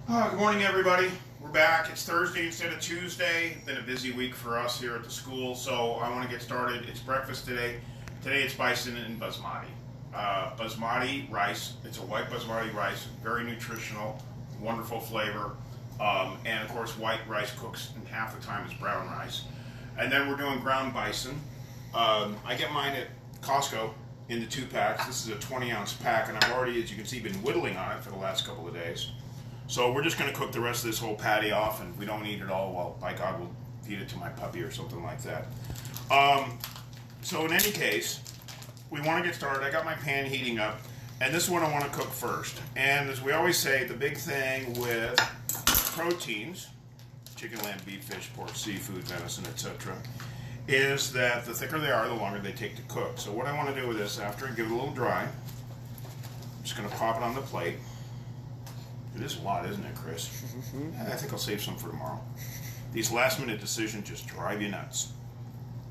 Good morning, everybody. We're back. It's Thursday instead of Tuesday. Been a busy week for us here at the school, so I want to get started. It's breakfast today. Today it's Bison and Basmati. Basmati rice. It's a white Basmati rice, very nutritional, wonderful flavor, and of course white rice cooks in half the time as brown rice. And then we're doing ground bison. I get mine at Costco in the 2 packs. This is a 20-ounce pack, and I've already, as you can see, been whittling on it for the last couple of days. So we're just going to cook the rest of this whole patty off, and if we don't eat it all, well, by God, we'll feed it to my puppy or something like that. So in any case, we want to get started. I got my pan heating up, and this is what I want to cook first. And as we always say, the big thing with proteins, chicken, lamb, beef, fish, pork, seafood, venison, etc., is that the thicker they are, the longer they take to cook. So what I want to do with this, after I give it a little dry, I'm just going to pop it on the plate. It is a lot, isn't it, Chris? I think I'll save some for tomorrow. These last-minute decisions just drive you nuts.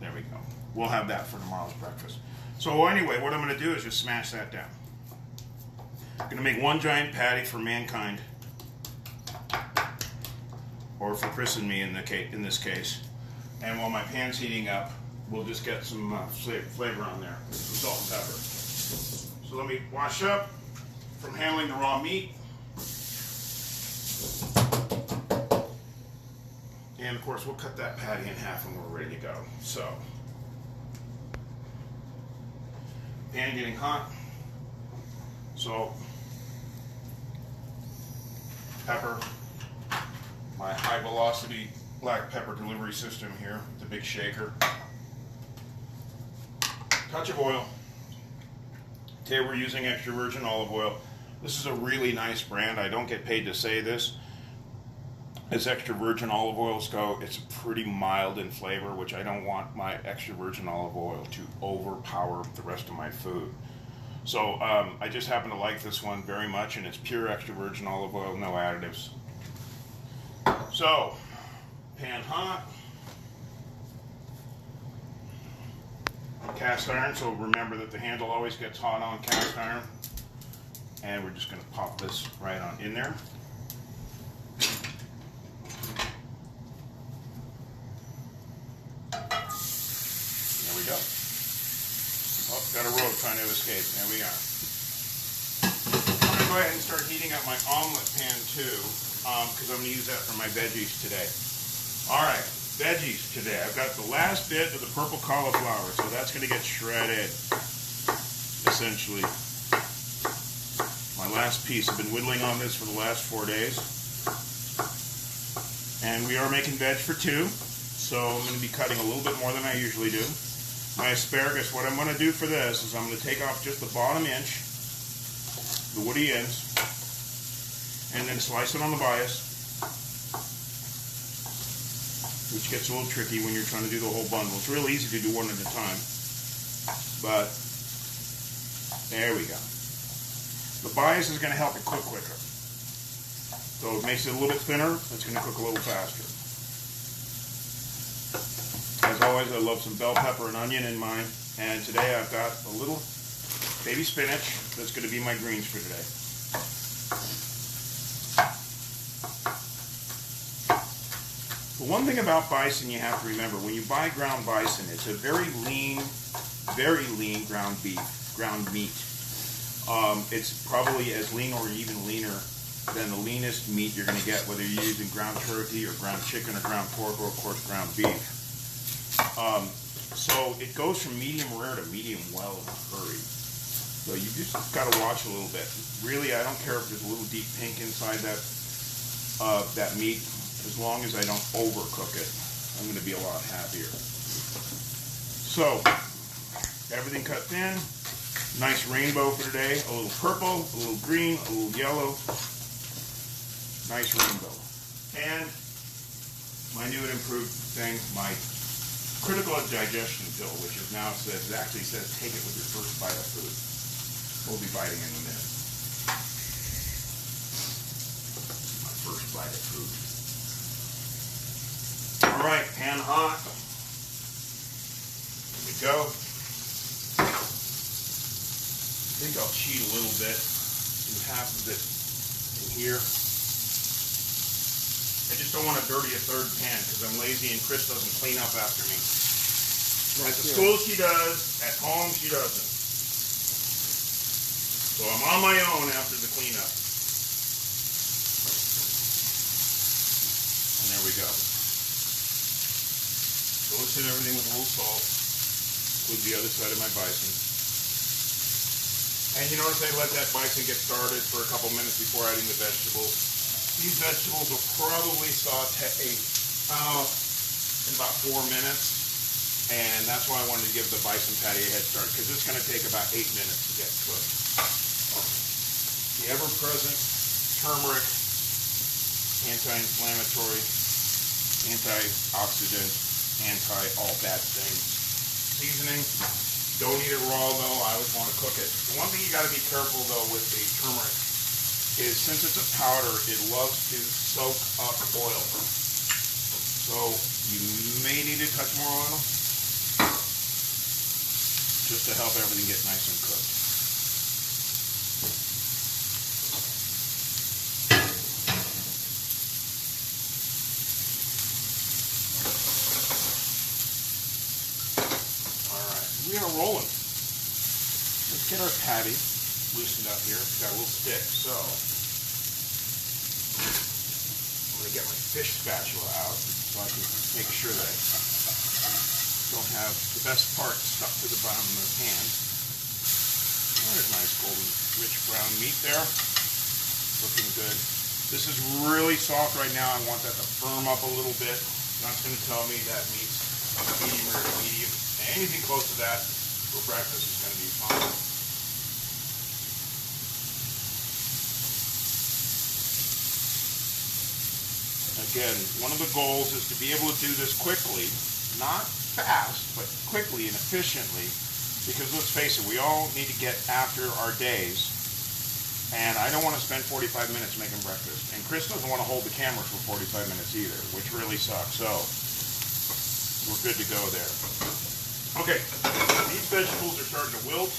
There we go. We'll have that for tomorrow's breakfast. So anyway, what I'm going to do is just smash that down. I'm going to make one giant patty for mankind, or for Chris and me in this case. And while my pan's heating up, we'll just get some flavor on there, some salt and pepper. So let me wash up from handling the raw meat. And of course, we'll cut that patty in half when we're ready to go. So, pan getting hot. Salt, pepper, my high velocity black pepper delivery system here, the big shaker. Touch of oil. Today we're using extra virgin olive oil. This is a really nice brand. I don't get paid to say this. As extra virgin olive oils go, it's pretty mild in flavor, which I don't want my extra virgin olive oil to overpower the rest of my food. So I just happen to like this one very much, and it's pure extra virgin olive oil, no additives. So, pan hot. Cast iron, so remember that the handle always gets hot on cast iron. And we're just going to pop this right on in there. There we go. Oh, got a rogue trying to escape. There we are. I'm going to go ahead and start heating up my omelet pan too, because I'm going to use that for my veggies today. All right, veggies today. I've got the last bit of the purple cauliflower, so that's going to get shredded, essentially. My last piece. I've been whittling on this for the last 4 days. And we are making veg for 2, so I'm going to be cutting a little bit more than I usually do. My asparagus, what I'm going to do for this is I'm going to take off just the bottom inch, the woody ends, and then slice it on the bias, which gets a little tricky when you're trying to do the whole bundle. It's real easy to do one at a time, but there we go. The bias is going to help it cook quicker. So it makes it a little bit thinner. It's going to cook a little faster. As always, I love some bell pepper and onion in mine. And today I've got a little baby spinach that's going to be my greens for today. The one thing about bison you have to remember, when you buy ground bison, it's a very lean ground meat. It's probably as lean or even leaner than the leanest meat you're going to get, whether you're using ground turkey or ground chicken or ground pork or, of course, ground beef. So it goes from medium rare to medium well in a hurry. So you just got to watch a little bit. Really, I don't care if there's a little deep pink inside that meat. As long as I don't overcook it, I'm going to be a lot happier. So, everything cut thin. Nice rainbow for today. A little purple, a little green, a little yellow. Nice rainbow. And my new and improved thing, my critical digestion pill, which is now actually says take it with your first bite of food. We'll be biting in a minute. My first bite of food. All right, pan hot. Here we go. I think I'll cheat a little bit. Do half of it in here. I just don't want to dirty a third pan because I'm lazy and Chris doesn't clean up after me. At the school she does, at home she doesn't. So I'm on my own after the cleanup. And there we go. So let's hit everything with a little salt. Include the other side of my bison. And you notice I let that bison get started for a couple minutes before adding the vegetables. These vegetables will probably saute in about 4 minutes. And that's why I wanted to give the bison patty a head start, because it's going to take about 8 minutes to get cooked. The ever-present turmeric, anti-inflammatory, antioxidant, anti-all bad things seasoning. Don't eat it raw though, I always want to cook it. The one thing you got to be careful though with the turmeric is since it's a powder, it loves to soak up oil. So you may need a touch more oil just to help everything get nice and cooked. We are rolling. Let's get our patty loosened up here. It's got a little stick, so I'm going to get my fish spatula out so I can make sure that I don't have the best part stuck to the bottom of the pan. There's nice golden rich brown meat there. Looking good. This is really soft right now. I want that to firm up a little bit. That's going to tell me that meat's medium or medium. Anything close to that for breakfast is going to be fine. Again, one of the goals is to be able to do this quickly, not fast, but quickly and efficiently, because let's face it, we all need to get after our days, and I don't want to spend 45 minutes making breakfast, and Chris doesn't want to hold the camera for 45 minutes either, which really sucks, so we're good to go there. Okay, these vegetables are starting to wilt,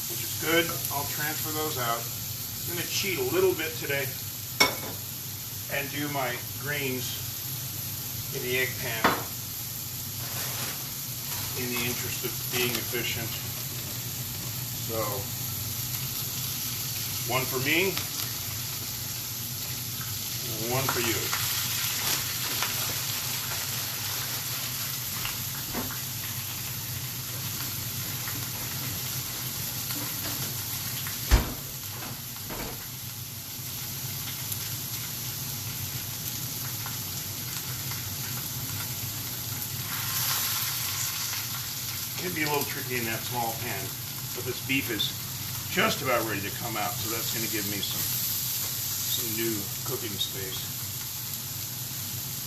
which is good. I'll transfer those out. I'm going to cheat a little bit today and do my greens in the egg pan in the interest of being efficient. So, one for me, one for you. It can be a little tricky in that small pan, but this beef is just about ready to come out, so that's going to give me some new cooking space.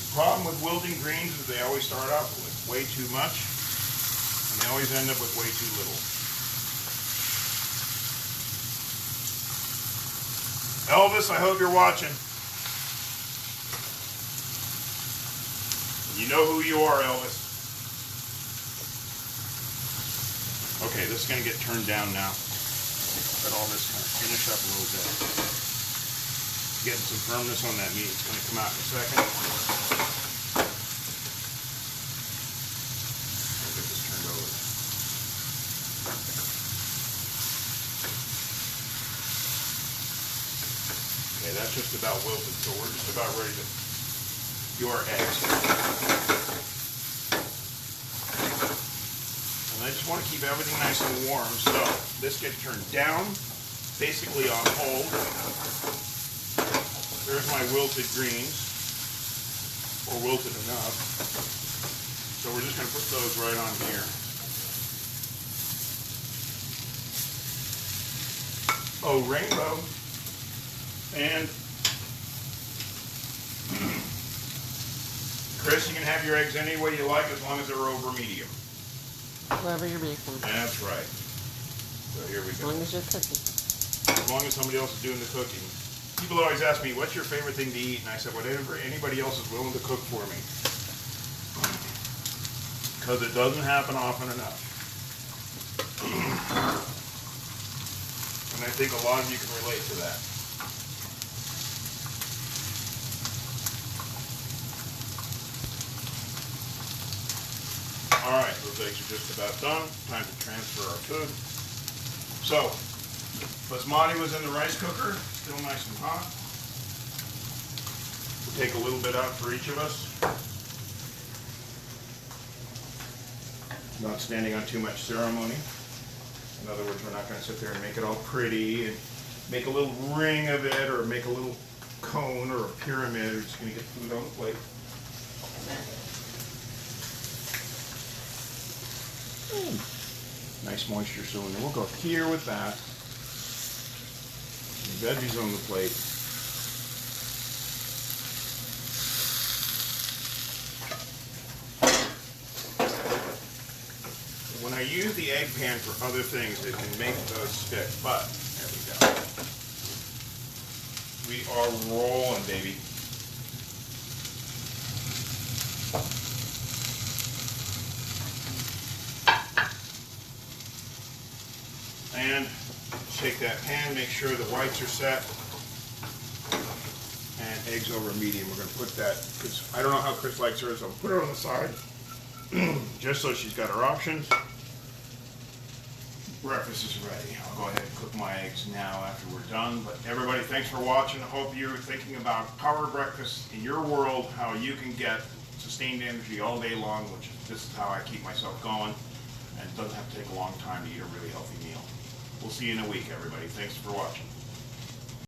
The problem with wilting greens is they always start out with way too much, and they always end up with way too little. Elvis, I hope you're watching. You know who you are, Elvis. Okay, this is going to get turned down now. Let all this kind of finish up a little bit. Getting some firmness on that meat. It's going to come out in a second. I'll get this turned over. Okay, that's just about wilted, so we're just about ready to do our eggs. I just want to keep everything nice and warm, so this gets turned down, basically on hold. There's my wilted greens, or wilted enough. So we're just going to put those right on here. Oh, rainbow. And Chris, you can have your eggs any way you like as long as they're over medium. Wherever you're making. That's right. So here we go. As long as you're cooking. As long as somebody else is doing the cooking. People always ask me, what's your favorite thing to eat? And I said, whatever anybody else is willing to cook for me. Because it doesn't happen often enough. And I think a lot of you can relate to that. Alright, those eggs are just about done. Time to transfer our food. So, basmati was in the rice cooker, still nice and hot. We'll take a little bit out for each of us. Not standing on too much ceremony. In other words, we're not going to sit there and make it all pretty and make a little ring of it or make a little cone or a pyramid. We're just going to get food on the plate. Nice moisture cylinder. We'll go here with that. Veggies on the plate. When I use the egg pan for other things, it can make those stick, but there we go. We are rolling, baby. And shake that pan, make sure the whites are set. And eggs over medium. We're going to put that, because I don't know how Chris likes hers, so I'll put her on the side, just so she's got her options. Breakfast is ready. I'll go ahead and cook my eggs now after we're done. But everybody, thanks for watching. I hope you're thinking about power breakfast in your world, how you can get sustained energy all day long, which this is how I keep myself going. And it doesn't have to take a long time to eat a really healthy meal. We'll see you in a week, everybody. Thanks for watching.